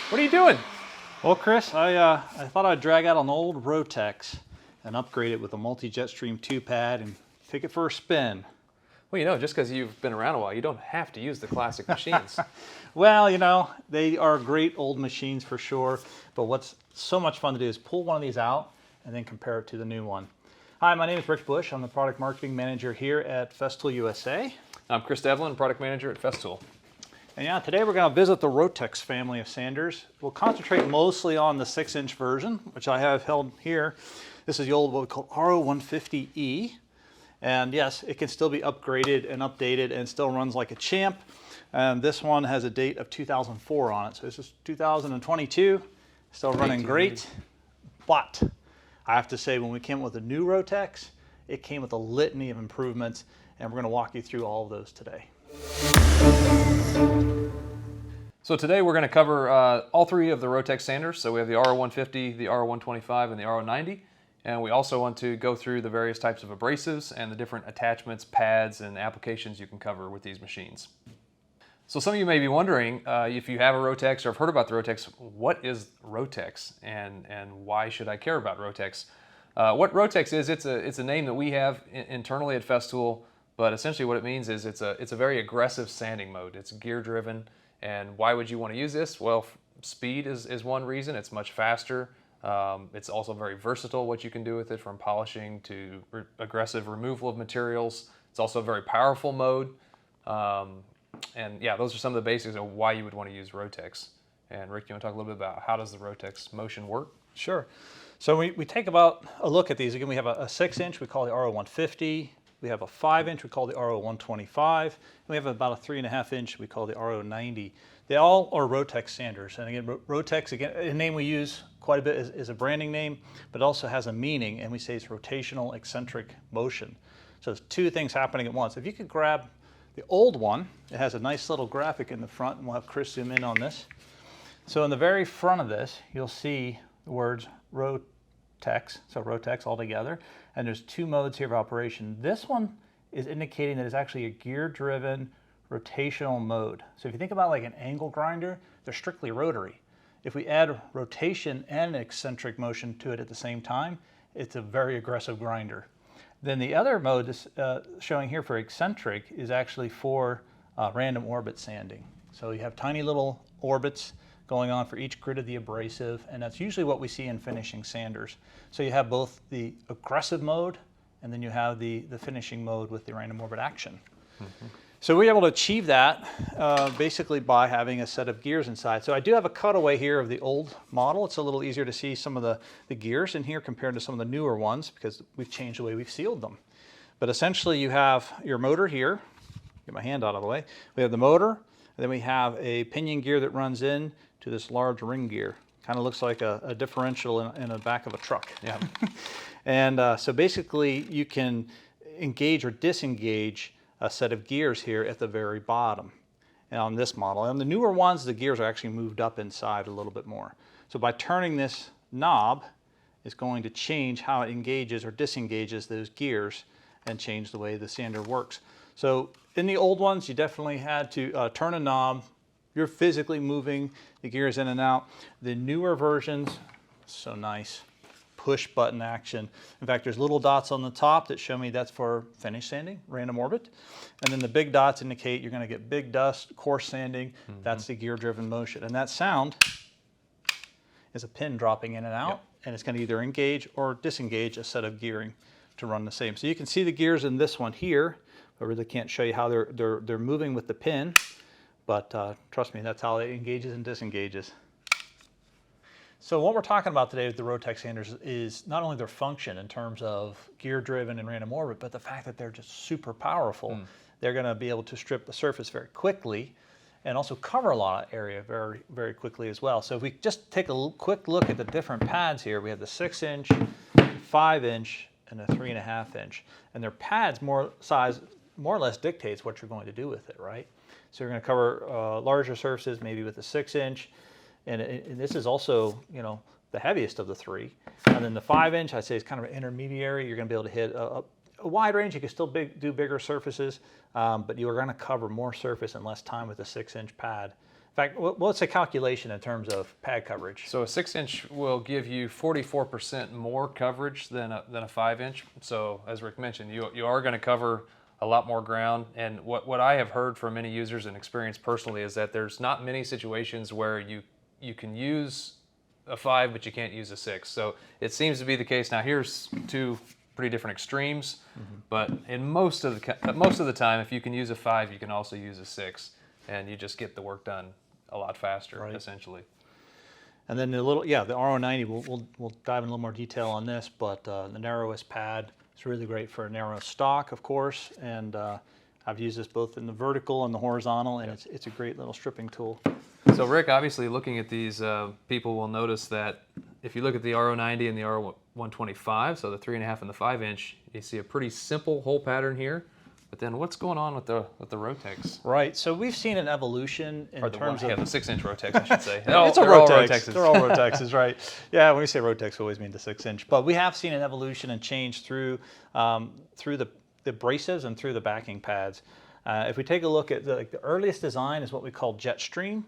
What are you doing? Well, Chris, I thought I'd drag out an old Rotex and upgrade it with a multi-Jetstream 2 pad and take it for a spin. Well, you know, just because you've been around a while, you don't have to use the classic machines. Well, you know, they are great old machines for sure, but what's so much fun to do is pull one of these out and then compare it to the new one. Hi, my name is Rick Bush. I'm the product marketing manager here at Festool USA. I'm Chris Devlin, product manager at Festool. And yeah, today we're going to visit the Rotex family of sanders. We'll concentrate mostly on the 6-inch version, which I have held here. This is the old, what we call RO150E. And yes, it can still be upgraded and updated and still runs like a champ. This one has a date of 2004 on it. So this is 2022, still running great. But I have to say, when we came with the new Rotex, it came with a litany of improvements, and we're going to walk you through all of those today. So today we're going to cover all three of the Rotex sanders. So we have the RO150, the RO125, and the RO90. And we also want to go through the various types of abrasives and the different attachments, pads, and applications you can cover with these machines. So some of you may be wondering, if you have a Rotex or have heard about the Rotex, what is Rotex and why should I care about Rotex? What Rotex is, it's a name that we have internally at Festool, but essentially what it means is it's a very aggressive sanding mode. It's gear driven, and why would you want to use this? Well, speed is one reason. It's much faster. It's also very versatile, what you can do with it, from polishing to aggressive removal of materials. It's also a very powerful mode. And yeah, those are some of the basics of why you would want to use Rotex. And Rick, you want to talk a little bit about how does the Rotex motion work? Sure. So we take about a look at these. Again, we have a 6-inch, we call the RO150. We have a 5-inch, we call the RO125. And we have about a 3.5-inch, we call the RO90. They all are Rotex sanders. And again, Rotex, again, a name we use quite a bit is a branding name, but it also has a meaning, and we say it's rotational eccentric motion. So there's two things happening at once. If you could grab the old one, it has a nice little graphic in the front, and we'll have Chris zoom in on this. So in the very front of this, you'll see the words Rotex, so Rotex all together, and there's two modes here of operation. This one is indicating that it's actually a gear-driven rotational mode. So if you think about like an angle grinder, they're strictly rotary. If we add rotation and eccentric motion to it at the same time, it's a very aggressive grinder. Then the other mode is, showing here for eccentric is actually for random orbit sanding. So you have tiny little orbits going on for each grit of the abrasive, and that's usually what we see in finishing sanders. So you have both the aggressive mode, and then you have the finishing mode with the random orbit action. Mm-hmm. So we're able to achieve that basically by having a set of gears inside. So I do have a cutaway here of the old model. It's a little easier to see some of the gears in here compared to some of the newer ones because we've changed the way we've sealed them. But essentially you have your motor here. Get my hand out of the way. We have the motor, and then we have a pinion gear that runs in to this large ring gear. Kind of looks like a differential in the back of a truck. Yeah. And so basically you can engage or disengage a set of gears here at the very bottom and on this model. And the newer ones, the gears are actually moved up inside a little bit more. So by turning this knob, it's going to change how it engages or disengages those gears and change the way the sander works. So in the old ones, you definitely had to turn a knob. You're physically moving the gears in and out. The newer versions, so nice. Push button action. In fact, there's little dots on the top that show me that's for finish sanding, random orbit. And then the big dots indicate you're going to get big dust, coarse sanding. Mm-hmm. That's the gear driven motion. And that sound is a pin dropping in and out. Yep. And it's going to either engage or disengage a set of gearing to run the same. So you can see the gears in this one here. I really can't show you how they're moving with the pin, but trust me, that's how it engages and disengages. So what we're talking about today with the Rotex sanders is not only their function in terms of gear-driven and random orbit, but the fact that they're just super powerful. They're going to be able to strip the surface very quickly and also cover a lot of area very, very quickly as well. So if we just take a quick look at the different pads here, we have the 6-inch, 5-inch, and a 3.5-inch. And their pads size more or less dictates what you're going to do with it, right? So you're going to cover larger surfaces, maybe with a 6-inch. And this is also, you know, the heaviest of the three. And then the 5-inch, I'd say, is kind of an intermediary. You're going to be able to hit a wide range. You can still do bigger surfaces, but you are going to cover more surface in less time with a 6-inch pad fact, what's the calculation in terms of pad coverage? So a 6-inch will give you 44% more coverage than a 5-inch. So as Rick mentioned, you are going to cover a lot more ground. And what I have heard from many users and experienced personally is that there's not many situations where you can use a 5 but you can't use a 6. So it seems to be the case. Now here's two pretty different extremes, but in most of the time, if you can use a 5, you can also use a 6, and you just get the work done a lot faster, Right. essentially. And then the RO90, we'll dive in a little more detail on this, but the narrowest pad is really great for a narrow stock, of course, and I've used this both in the vertical and the horizontal, and it's a great little stripping tool. So Rick, obviously looking at these, people will notice that if you look at the RO90 and the RO125, so the 3.5 and the 5-inch, you see a pretty simple hole pattern here. But then what's going on with the Rotex? Right. So we've seen an evolution in terms of the 6-inch Rotex, I should say. it's a they're all Rotex. Rotexes. They're all Rotexes, right? Yeah. When we say Rotex, we always mean the 6-inch. But we have seen an evolution and change through the abrasives and through the backing pads. If we take a look at the earliest design is what we call Jetstream.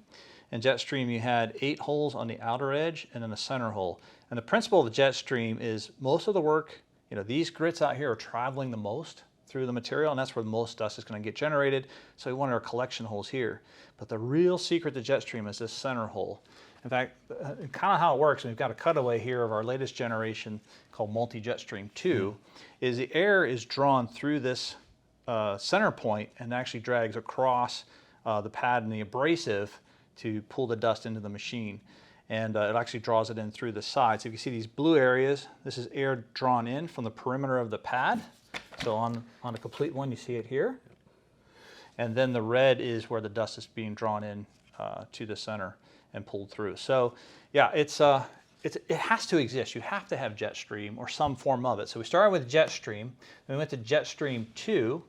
In Jetstream, you had 8 holes on the outer edge and then a center hole. And the principle of the Jetstream is most of the work, these grits out here are traveling the most through the material, and that's where the most dust is going to get generated. So we want our collection holes here. But the real secret to Jetstream is this center hole. In fact, kind of how it works, and we've got a cutaway here of our latest generation called Multi-Jetstream 2, is the air is drawn through this center point and actually drags across the pad and the abrasive to pull the dust into the machine. And it actually draws it in through the sides. So if you see these blue areas, this is air drawn in from the perimeter of the pad. So on a complete one, you see it here. And then the red is where the dust is being drawn in to the center and pulled through. So yeah, it has to exist. You have to have Jetstream or some form of it. So we started with Jetstream, then we went to Jetstream 2,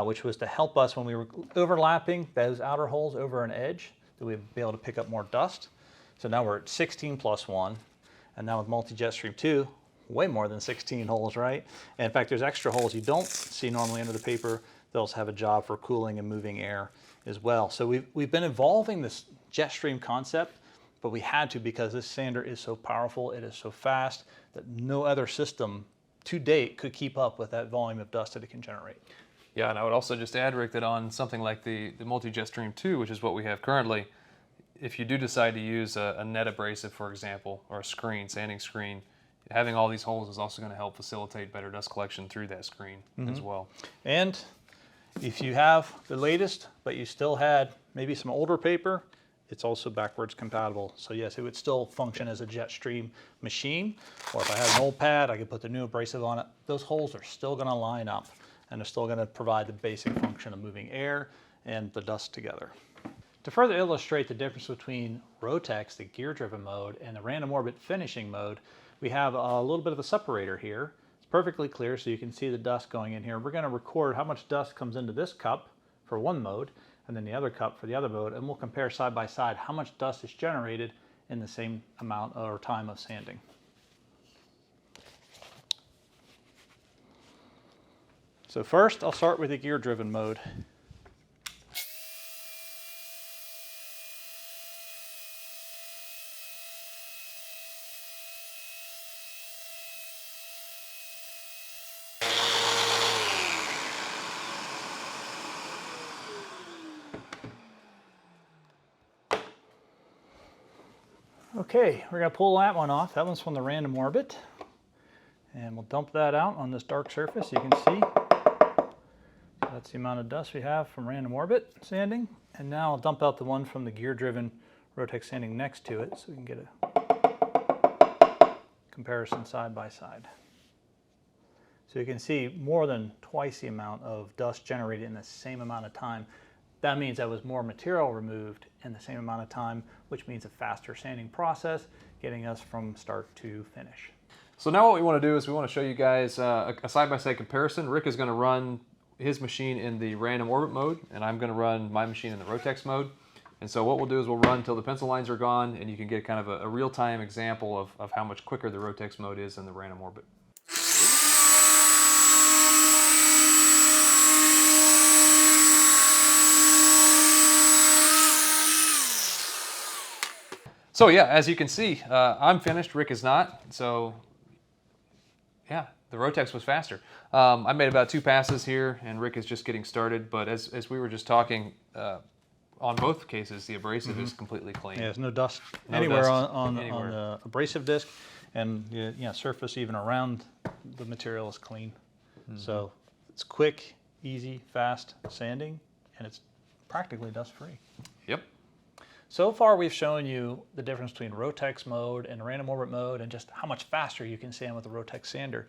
which was to help us when we were overlapping those outer holes over an edge, that we'd be able to pick up more dust. So now we're at 16 plus 1, and now with Multi-Jetstream 2, way more than 16 holes, right? And in fact, there's extra holes you don't see normally under the paper. They also have a job for cooling and moving air as well. So we've been evolving this Jetstream concept, but we had to because this sander is so powerful, it is so fast, that no other system to date could keep up with that volume of dust that it can generate. Yeah, and I would also just add, Rick, that on something like the Multi-Jetstream 2, which is what we have currently, if you do decide to use a net abrasive, for example, or a sanding screen, having all these holes is also going to help facilitate better dust collection through that screen as well. And if you have the latest, but you still had maybe some older paper, it's also backwards compatible. So yes, it would still function as a Jetstream machine, or if I had an old pad, I could put the new abrasive on it. Those holes are still going to line up, and they're still going to provide the basic function of moving air and the dust together. To further illustrate the difference between Rotex, the gear-driven mode, and the random orbit finishing mode, we have a little bit of a separator here. It's perfectly clear so you can see the dust going in here. We're going to record how much dust comes into this cup for one mode, and then the other cup for the other mode, and we'll compare side by side how much dust is generated in the same amount or time of sanding. So first, I'll start with the gear-driven mode. Okay, we're going to pull that one off. That one's from the random orbit. And we'll dump that out on this dark surface. You can see that's the amount of dust we have from random orbit sanding. And now I'll dump out the one from the gear-driven Rotex sanding next to it so we can get a comparison side by side. So you can see more than twice the amount of dust generated in the same amount of time. That means that was more material removed in the same amount of time, which means a faster sanding process, getting us from start to finish. So now what we want to do is we want to show you guys a side-by-side comparison. Rick is going to run his machine in the random orbit mode, and I'm going to run my machine in the Rotex mode. And so what we'll do is we'll run until the pencil lines are gone, and you can get kind of a real-time example of how much quicker the Rotex mode is than the random orbit. So yeah, as you can see, I'm finished, Rick is not. So yeah, the Rotex was faster. I made about 2 passes here, and Rick is just getting started. But as we were just talking, on both cases, the abrasive is completely clean. Yeah, there's no dust No anywhere dust on anywhere. the abrasive disc, and surface even around the material is clean. So it's quick, easy, fast sanding, and it's practically dust-free. Yep. So far, we've shown you the difference between Rotex mode and random orbit mode, and just how much faster you can sand with a Rotex sander.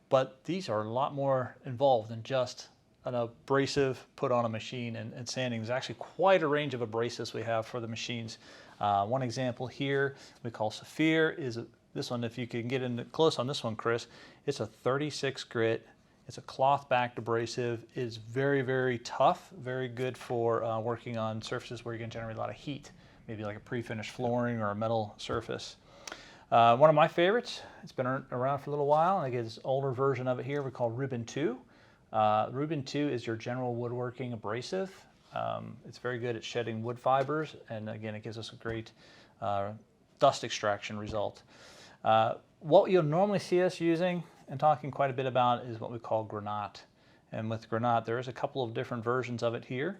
But these are a lot more involved than just an abrasive put on a machine and sanding. There's actually quite a range of abrasives we have for the machines. One example here we call Saphir is this one. If you can get in close on this one, Chris, it's a 36 grit. It's a cloth-backed abrasive. It's very, very tough, very good for working on surfaces where you're going to generate a lot of heat, maybe like a pre-finished flooring or a metal surface. One of my favorites, it's been around for a little while, and I get this older version of it here we call Rubin 2. Rubin 2 is your general woodworking abrasive. It's very good at shedding wood fibers, and again, it gives us a great dust extraction result. What you'll normally see us using and talking quite a bit about is what we call Granat. And with Granat, there is a couple of different versions of it here,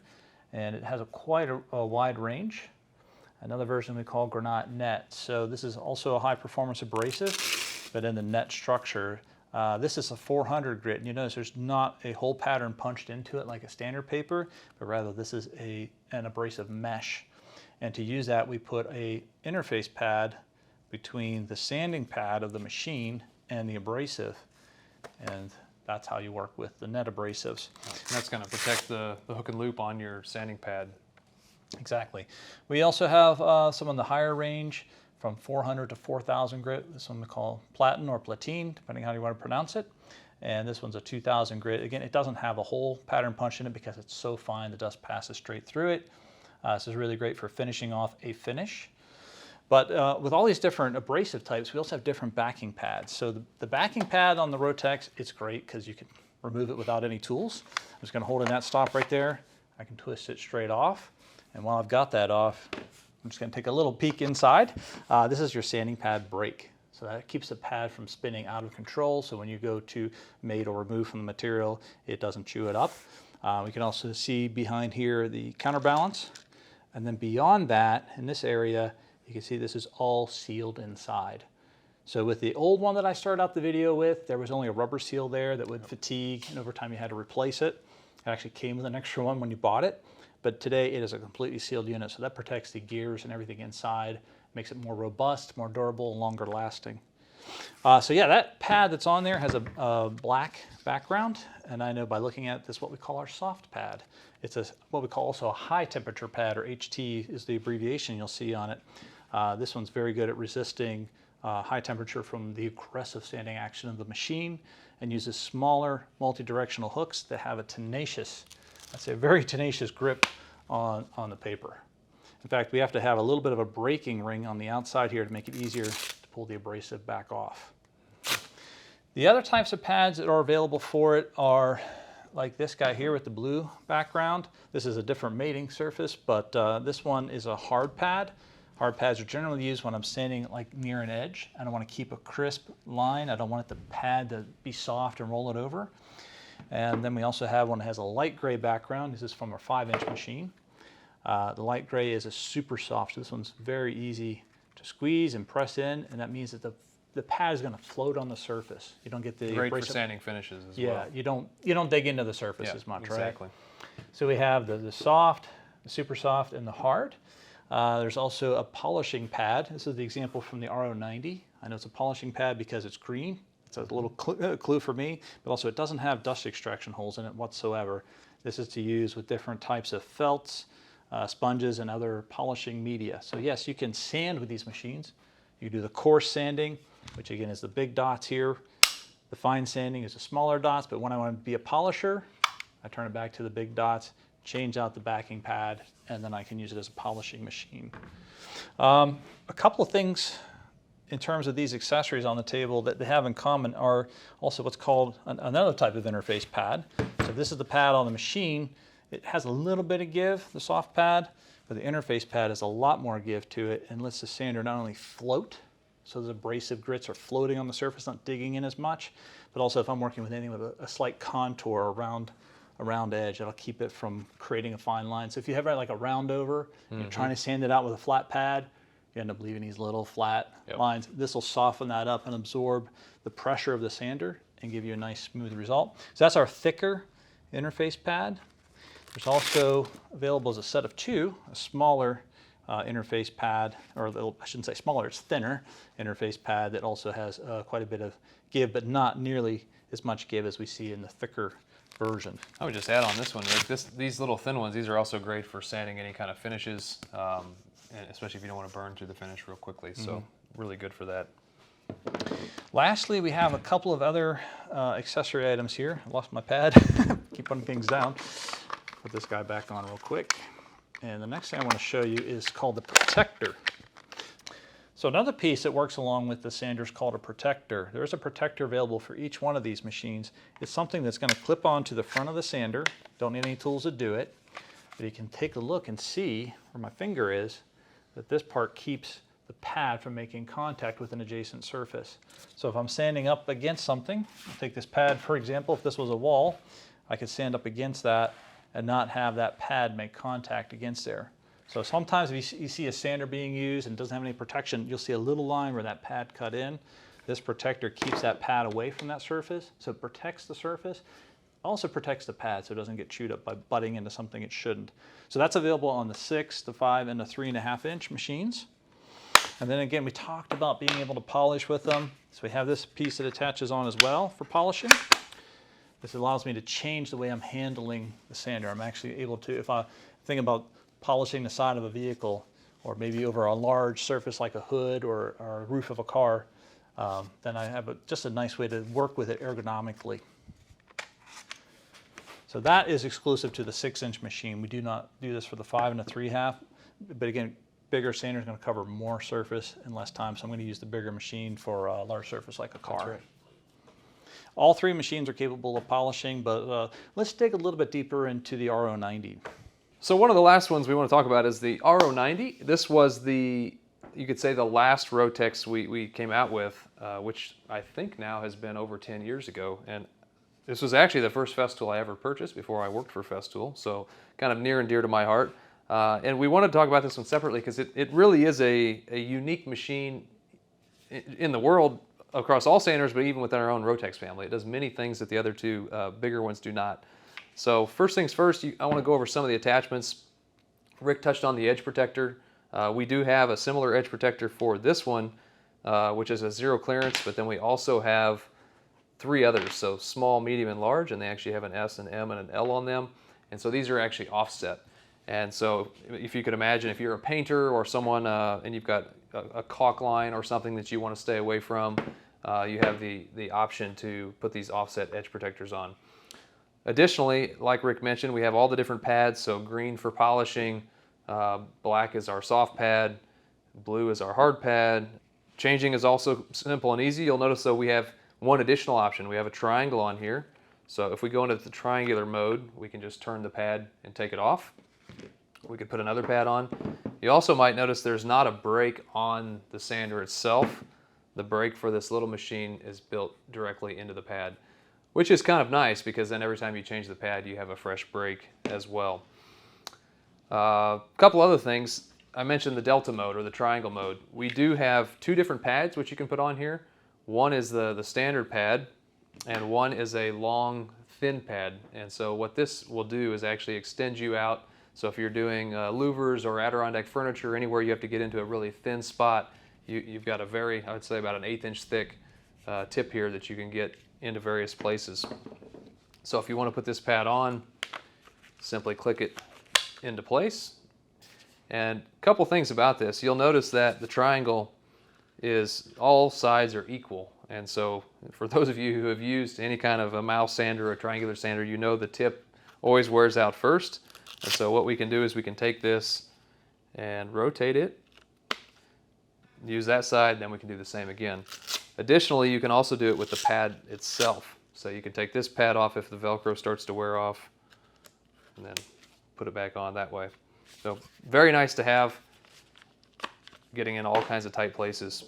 and it has quite a wide range. Another version we call Granat Net. So this is also a high performance abrasive, but in the net structure. This is a 400 grit, and you notice there's not a hole pattern punched into it like a standard paper, but rather this is an abrasive mesh. And to use that, we put a interface pad between the sanding pad of the machine and the abrasive, and that's how you work with the net abrasives. And that's going to protect the hook and loop on your sanding pad. Exactly. We also have some on the higher range from 400 to 4,000 grit. This one we call Platin or Platine, depending how you want to pronounce it. And this one's a 2,000 grit. Again, it doesn't have a hole pattern punch in it because it's so fine the dust passes straight through it. This is really great for finishing off a finish. But with all these different abrasive types, we also have different backing pads. So the backing pad on the Rotex, it's great because you can remove it without any tools. I'm just going to hold in that stop right there. I can twist it straight off. And while I've got that off, I'm just going to take a little peek inside. This is your sanding pad brake. So that keeps the pad from spinning out of control. So when you go to mate or remove from the material, it doesn't chew it up. We can also see behind here the counterbalance. And then beyond that, in this area, you can see this is all sealed inside. So with the old one that I started out the video with, there was only a rubber seal there that would fatigue, and over time you had to replace it. It actually came with an extra one when you bought it. But today it is a completely sealed unit, so that protects the gears and everything inside, makes it more robust, more durable, and longer lasting. So yeah, that pad that's on there has a black background, and I know by looking at this what we call our soft pad. It's what we call also a high temperature pad, or HT is the abbreviation you'll see on it. This one's very good at resisting high temperature from the aggressive sanding action of the machine, and uses smaller multi-directional hooks that have a tenacious, I'd say a very tenacious grip on the paper. In fact, we have to have a little bit of a braking ring on the outside here to make it easier to pull the abrasive back off. The other types of pads that are available for it are like this guy here with the blue background. This is a different mating surface, but this one is a hard pad. Hard pads are generally used when I'm sanding like near an edge. I don't want to keep a crisp line. I don't want the pad to be soft and roll it over. And then we also have one that has a light gray background. This is from a 5-inch machine. The light gray is a super soft. This one's very easy to squeeze and press in, and that means that the pad is going to float on the surface. You don't get the Great for sanding finishes as well. Yeah, you don't dig into the surface as much, exactly. Right? So we have the soft, the super soft, and the hard. There's also a polishing pad. This is the example from the RO90. I know it's a polishing pad because it's green. It's a little clue for me, but also it doesn't have dust extraction holes in it whatsoever. This is to use with different types of felts, sponges, and other polishing media. So yes, you can sand with these machines. You do the coarse sanding, which again is the big dots here. The fine sanding is the smaller dots, but when I want to be a polisher, I turn it back to the big dots, change out the backing pad, and then I can use it as a polishing machine. A couple of things in terms of these accessories on the table that they have in common are also what's called another type of interface pad. So this is the pad on the machine. It has a little bit of give, the soft pad, but the interface pad has a lot more give to it and lets the sander not only float, so the abrasive grits are floating on the surface, not digging in as much, but also if I'm working with anything with a slight contour around a round edge, that'll keep it from creating a fine line. So if you have like a round over, you're trying to sand it out with a flat pad, you end up leaving these little flat lines. This will soften that up and absorb the pressure of the sander and give you a nice smooth result. So that's our thicker interface pad. There's also available as a set of two, a smaller interface pad, or I shouldn't say smaller, it's thinner interface pad that also has quite a bit of give, but not nearly as much give as we see in the thicker version. I would just add on this one, Rick, these little thin ones, these are also great for sanding any kind of finishes, and especially if you don't want to burn through the finish real quickly. So really good for that. Lastly, we have a couple of other accessory items here. I lost my pad. Keep putting things down. Put this guy back on real quick. And the next thing I want to show you is called the protector. So another piece that works along with the sander is called a protector. There is a protector available for each one of these machines. It's something that's going to clip onto the front of the sander. Don't need any tools to do it. But you can take a look and see where my finger is, that this part keeps the pad from making contact with an adjacent surface. So if I'm sanding up against something, I'll take this pad, for example, if this was a wall, I could sand up against that and not have that pad make contact against there. So sometimes if you see a sander being used and doesn't have any protection, you'll see a little line where that pad cut in. This protector keeps that pad away from that surface, so it protects the surface. Also protects the pad so it doesn't get chewed up by butting into something it shouldn't. So that's available on the 6, the 5, and the 3.5 inch machines. And then again, we talked about being able to polish with them. So we have this piece that attaches on as well for polishing. This allows me to change the way I'm handling the sander. I'm actually able to, if I think about polishing the side of a vehicle, or maybe over a large surface like a hood or a roof of a car, then I have just a nice way to work with it ergonomically. So that is exclusive to the 6-inch machine. We do not do this for the 5 and the 3.5, but again, bigger sander is going to cover more surface in less time, so I'm going to use the bigger machine for a large surface like a car. That's right. All three machines are capable of polishing, but let's dig a little bit deeper into the RO90. So one of the last ones we want to talk about is the RO90. This was you could say the last Rotex we came out with, which I think now has been over 10 years ago. And this was actually the first Festool I ever purchased before I worked for Festool, so kind of near and dear to my heart. And we wanted to talk about this one separately because it really is a unique machine in the world across all sanders, but even within our own Rotex family. It does many things that the other two bigger ones do not. So first things first, I want to go over some of the attachments. Rick touched on the edge protector. We do have a similar edge protector for this one, which is a 0 clearance, but then we also have 3 others, so small, medium, and large, and they actually have an S, an M, and an L on them. And so these are actually offset. And so if you could imagine, if you're a painter or someone and you've got a caulk line or something that you want to stay away from, you have the option to put these offset edge protectors on. Additionally, like Rick mentioned, we have all the different pads, so green for polishing, black is our soft pad, blue is our hard pad. Changing is also simple and easy. You'll notice though we have one additional option. We have a triangle on here. So if we go into the triangular mode, we can just turn the pad and take it off. We could put another pad on. You also might notice there's not a brake on the sander itself. The brake for this little machine is built directly into the pad, which is kind of nice because then every time you change the pad, you have a fresh brake as well. A couple other things. I mentioned the delta mode or the triangle mode. We do have 2 different pads which you can put on here. One is the standard pad, and one is a long, thin pad. And so what this will do is actually extend you out. So if you're doing louvers or Adirondack furniture, anywhere you have to get into a really thin spot, you've got a very, I would say about an 1/8 inch thick tip here that you can get into various places. So if you want to put this pad on, simply click it into place. And a couple things about this, you'll notice that the triangle is, all sides are equal. And so for those of you who have used any kind of a mouse sander or a triangular sander, you know the tip always wears out first. And so what we can do is we can take this and rotate it, use that side, then we can do the same again. Additionally, you can also do it with the pad itself. So you can take this pad off if the Velcro starts to wear off, and then put it back on that way. So very nice to have, getting in all kinds of tight places.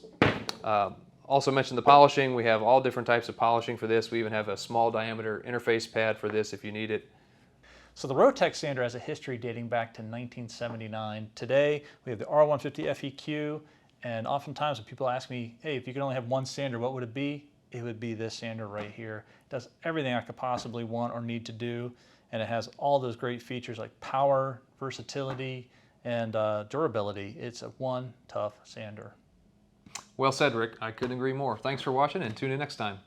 Also mentioned the polishing. We have all different types of polishing for this. We even have a small diameter interface pad for this if you need it. So the Rotex sander has a history dating back to 1979. Today we have the R150 FEQ, and oftentimes when people ask me, hey, if you could only have one sander, what would it be? It would be this sander right here. It does everything I could possibly want or need to do, and it has all those great features like power, versatility, and durability. It's a one tough sander. Well said, Rick. I couldn't agree more. Thanks for watching, and tune in next time.